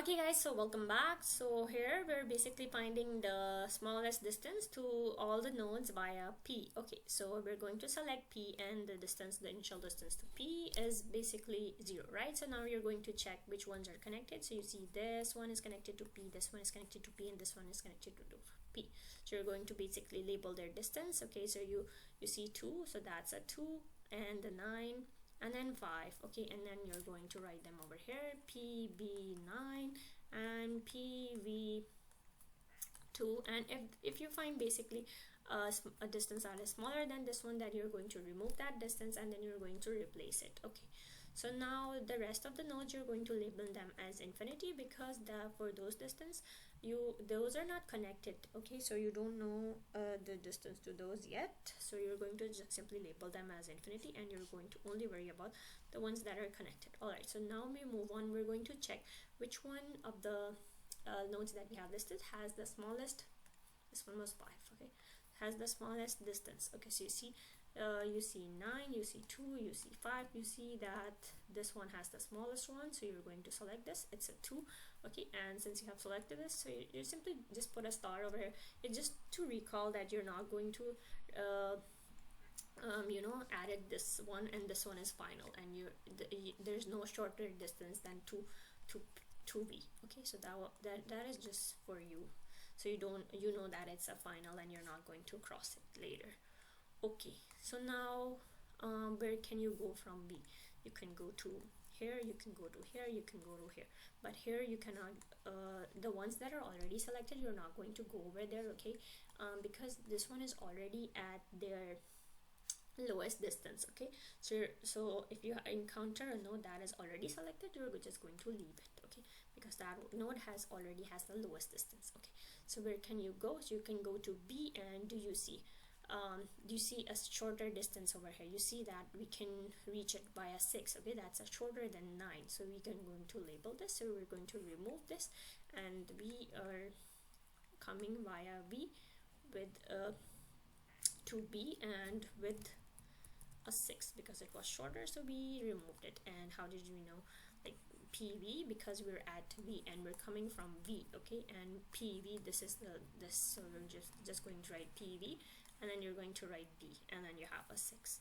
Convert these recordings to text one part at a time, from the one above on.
Okay guys, so welcome back. So here we're basically finding the smallest distance to all the nodes via P. Okay, so we're going to select P, and the initial distance to P is basically 0, right? So now you're going to check which ones are connected. So you see this one is connected to P, this one is connected to P, and this one is connected to P. So you're going to basically label their distance. Okay, so you see 2, so that's a 2, and the 9, and then 5. Okay, and then you're going to write them over here, PB9 and PV2. And if you find basically a distance that is smaller than this one, that you're going to remove that distance and then you're going to replace it. Okay, so now the rest of the nodes, you're going to label them as infinity, because for those distance, those are not connected. Okay, so you don't know the distance to those yet, so you're going to just simply label them as infinity, and you're going to only worry about the ones that are connected. All right, so now we move on. We're going to check which one of the nodes that we have listed has the smallest. This one was 5. Okay, has the smallest distance. Okay, so you see 9, you see 2, you see 5, you see that this one has the smallest one, so you're going to select this. It's a 2. Okay, and since you have selected this, so you simply just put a star over here. It's just to recall that you're not going to added this one, and this one is final, and there's no shorter distance than 2b. Okay, so that is just for you, so you know that it's a final and you're not going to cross it later. Okay, so now where can you go from B? You can go to here, you can go to here, you can go to here, but here you cannot. The ones that are already selected, you're not going to go over there. Okay, because this one is already at their lowest distance. Okay, so if you encounter a node that is already selected, you're just going to leave it. Okay, because that node already has the lowest distance. Okay, so where can you go? So you can go to B, and do you see a shorter distance over here? You see that we can reach it by a 6. Okay, that's a shorter than 9, so we can going to label this. So we're going to remove this, and we are coming via B with 2B and with a 6, because it was shorter, so we removed it. And how did we know? Like PV, because we're at V and we're coming from V. Okay, and PV, this is this, so we're just going to write PV, and then you're going to write B, and then you have a 6.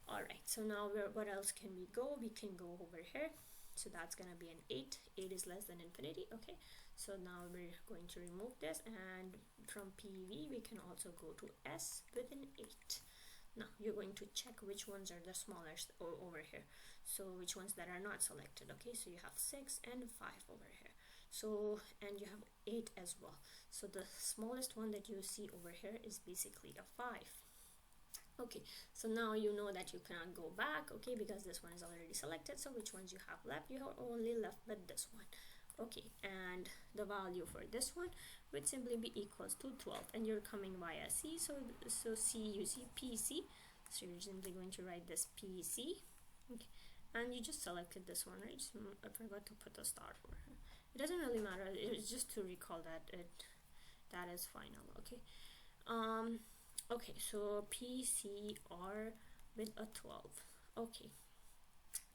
All right, so now what else can we go? We can go over here, so that's gonna be an 8. 8 is less than infinity. Okay, so now we're going to remove this, and from PV we can also go to S with an 8. Now you're going to check which ones are the smallest over here, so which ones that are not selected. Okay, so you have 6 and 5 over here, so, and you have 8 as well. So the smallest one that you see over here is basically a 5. Okay, so now you know that you cannot go back. Okay, because this one is already selected. So which ones you have left? You are only left with this one. Okay, and the value for this one would simply be equals to 12, and you're coming via C, so C, you see PC, so you're simply going to write this PC. Okay, and you just selected this one, right? I forgot to put a star for it. It doesn't really matter, it's just to recall that that is final. Okay, okay, so PCR with a 12. Okay,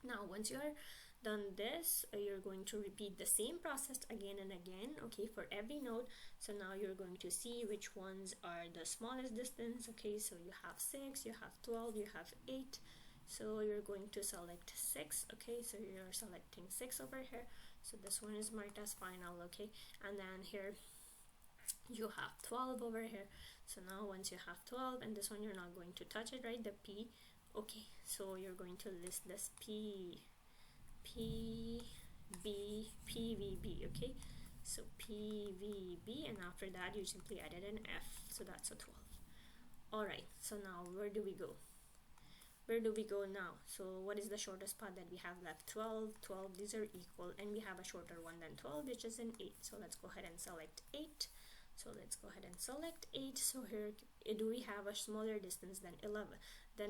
now once you are done this, you're going to repeat the same process again and again. Okay, for every node. So now you're going to see which ones are the smallest distance. Okay, so you have 6, you have 12, you have 8, so you're going to select 6. Okay, so you're selecting 6 over here, so this one is marked as final. Okay, and then here you have 12 over here. So now once you have 12, and this one you're not going to touch it, right, the P. Okay, so you're going to list this PVB. Okay, so PVB, and after that you simply added an F, so that's a 12. All right, so now where do we go? Now? So what is the shortest path that we have left? 12, these are equal, and we have a shorter one than 12, which is an 8. So let's go ahead and select 8. So let's go ahead and select 8. So here, do we have a smaller distance than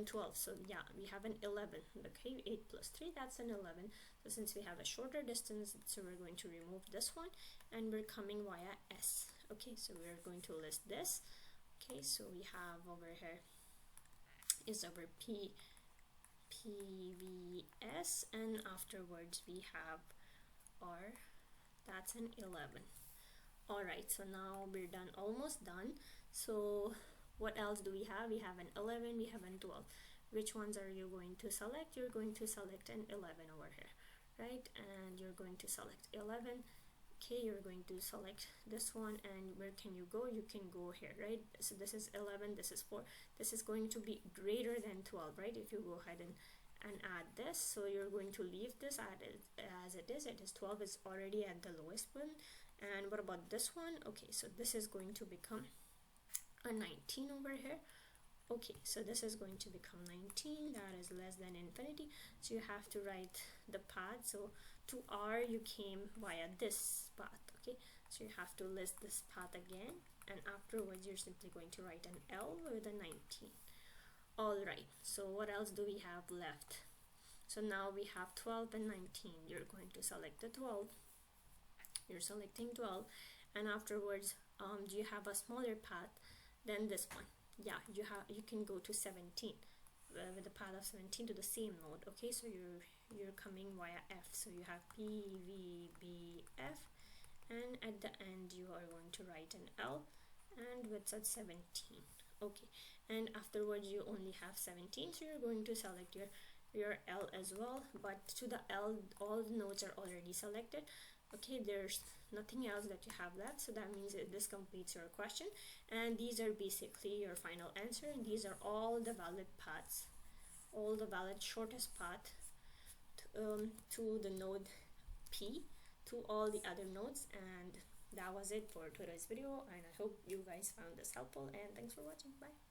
12? So yeah, we have an 11. Okay, 8 plus 3, that's an 11. So since we have a shorter distance, so we're going to remove this one, and we're coming via S. Okay, so we're going to list this. Okay, so we have over here is our PVS, and afterwards we have our, that's an 11. Alright, so now we're done, almost done. So what else do we have? We have an 11, we have an 12. Which ones are you going to select? You're going to select an 11 over here, right? And you're going to select 11. Okay, you're going to select this one, and where can you go? You can go here, right? So this is 11, this is 4. This is going to be greater than 12, right? If you go ahead and add this, so you're going to leave this as it is. It is 12, is already at the lowest one. And what about this one? Okay, so this is going to become a 19 over here. Okay, so this is going to become 19, that is less than infinity. So you have to write the path. So to R you came via this path. Okay, so you have to list this path again, and afterwards you're simply going to write an L with a 19. Alright, so what else do we have left? So now we have 12 and 19. You're going to select the 12. You're selecting 12, and afterwards do you have a smaller path than this one? Yeah, you can go to 17 with the path of 17 to the same node. Okay, so you're coming via F, so you have P, V, B, F, and at the end you are going to write an L and with such 17. Okay, and afterwards you only have 17, so you're going to select your L as well, but to the L all the nodes are already selected. Okay, there's nothing else that you have left, so that means that this completes your question, and these are basically your final answer. And these are all the valid paths, all the valid shortest path to the node P, to all the other nodes. And that was it for today's video, and I hope you guys found this helpful, and thanks for watching. Bye.